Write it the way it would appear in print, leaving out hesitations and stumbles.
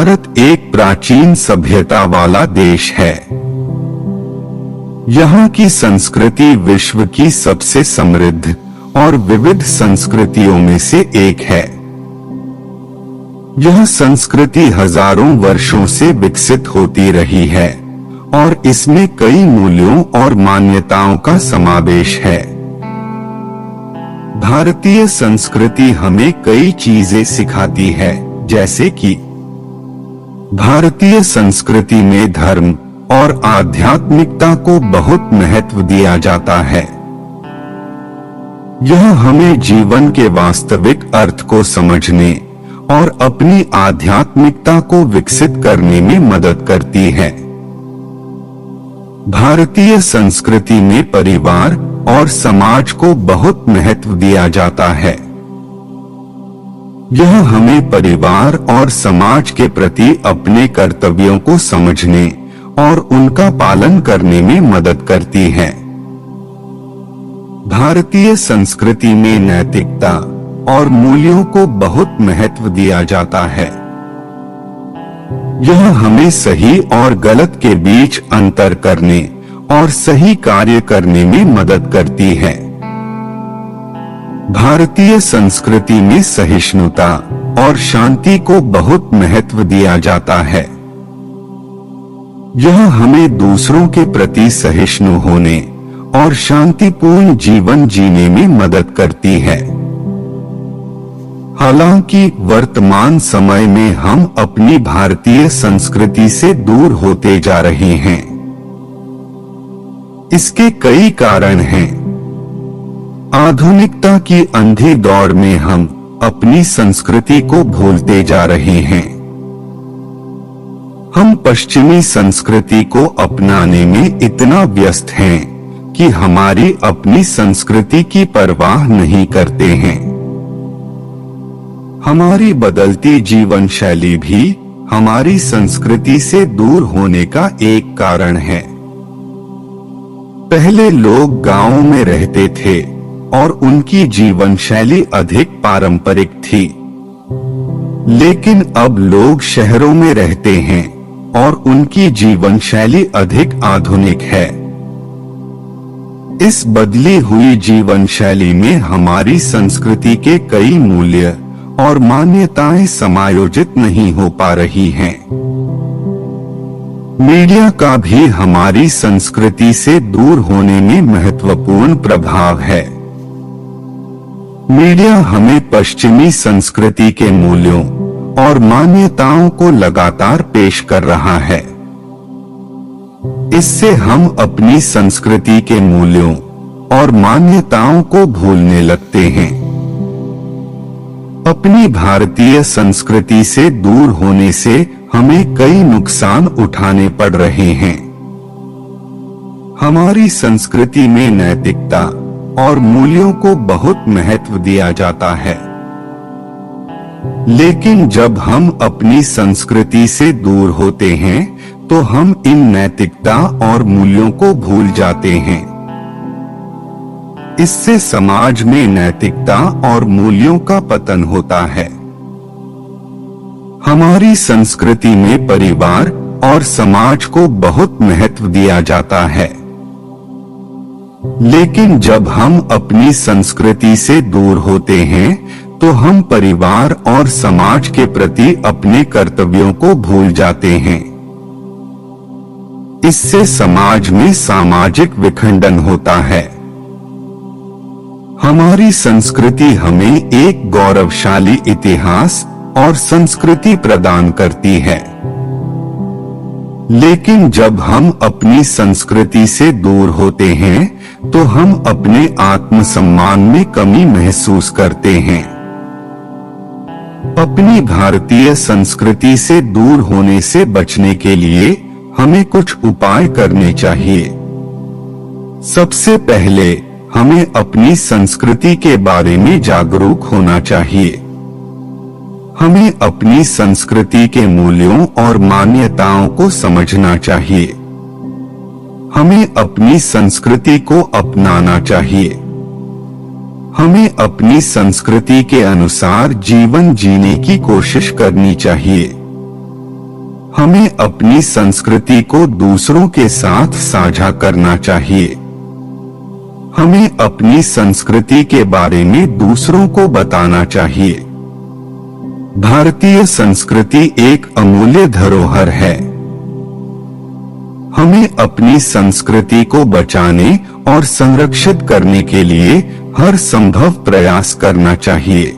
भारत एक प्राचीन सभ्यता वाला देश है। यहाँ की संस्कृति विश्व की सबसे समृद्ध और विविध संस्कृतियों में से एक है। यह संस्कृति हजारों वर्षों से विकसित होती रही है और इसमें कई मूल्यों और मान्यताओं का समावेश है। भारतीय संस्कृति हमें कई चीजें सिखाती है, जैसे कि भारतीय संस्कृति में धर्म और आध्यात्मिकता को बहुत महत्व दिया जाता है। यह हमें जीवन के वास्तविक अर्थ को समझने और अपनी आध्यात्मिकता को विकसित करने में मदद करती है। भारतीय संस्कृति में परिवार और समाज को बहुत महत्व दिया जाता है। यह हमें परिवार और समाज के प्रति अपने कर्तव्यों को समझने और उनका पालन करने में मदद करती है। भारतीय संस्कृति में नैतिकता और मूल्यों को बहुत महत्व दिया जाता है। यह हमें सही और गलत के बीच अंतर करने और सही कार्य करने में मदद करती है। भारतीय संस्कृति में सहिष्णुता और शांति को बहुत महत्व दिया जाता है। यह हमें दूसरों के प्रति सहिष्णु होने और शांतिपूर्ण जीवन जीने में मदद करती है। हालांकि वर्तमान समय में हम अपनी भारतीय संस्कृति से दूर होते जा रहे हैं। इसके कई कारण हैं। आधुनिकता की अंधी दौड़ में हम अपनी संस्कृति को भूलते जा रहे हैं। हम पश्चिमी संस्कृति को अपनाने में इतना व्यस्त हैं कि हमारी अपनी संस्कृति की परवाह नहीं करते हैं। हमारी बदलती जीवन शैली भी हमारी संस्कृति से दूर होने का एक कारण है। पहले लोग गांवों में रहते थे और उनकी जीवन शैली अधिक पारंपरिक थी, लेकिन अब लोग शहरों में रहते हैं और उनकी जीवन शैली अधिक आधुनिक है। इस बदली हुई जीवन शैली में हमारी संस्कृति के कई मूल्य और मान्यताएं समायोजित नहीं हो पा रही हैं। मीडिया का भी हमारी संस्कृति से दूर होने में महत्वपूर्ण प्रभाव है। मीडिया हमें पश्चिमी संस्कृति के मूल्यों और मान्यताओं को लगातार पेश कर रहा है। इससे हम अपनी संस्कृति के मूल्यों और मान्यताओं को भूलने लगते हैं। अपनी भारतीय संस्कृति से दूर होने से हमें कई नुकसान उठाने पड़ रहे हैं। हमारी संस्कृति में नैतिकता और मूल्यों को बहुत महत्व दिया जाता है, लेकिन जब हम अपनी संस्कृति से दूर होते हैं तो हम इन नैतिकता और मूल्यों को भूल जाते हैं। इससे समाज में नैतिकता और मूल्यों का पतन होता है। हमारी संस्कृति में परिवार और समाज को बहुत महत्व दिया जाता है, लेकिन जब हम अपनी संस्कृति से दूर होते हैं तो हम परिवार और समाज के प्रति अपने कर्तव्यों को भूल जाते हैं। इससे समाज में सामाजिक विखंडन होता है। हमारी संस्कृति हमें एक गौरवशाली इतिहास और संस्कृति प्रदान करती है, लेकिन जब हम अपनी संस्कृति से दूर होते हैं तो हम अपने आत्मसम्मान में कमी महसूस करते हैं। अपनी भारतीय संस्कृति से दूर होने से बचने के लिए हमें कुछ उपाय करने चाहिए। सबसे पहले हमें अपनी संस्कृति के बारे में जागरूक होना चाहिए। हमें अपनी संस्कृति के मूल्यों और मान्यताओं को समझना चाहिए। हमें अपनी संस्कृति को अपनाना चाहिए। हमें अपनी संस्कृति के अनुसार जीवन जीने की कोशिश करनी चाहिए। हमें अपनी संस्कृति को दूसरों के साथ साझा करना चाहिए। हमें अपनी संस्कृति के बारे में दूसरों को बताना चाहिए। भारतीय संस्कृति एक अमूल्य धरोहर है। हमें अपनी संस्कृति को बचाने और संरक्षित करने के लिए हर संभव प्रयास करना चाहिए।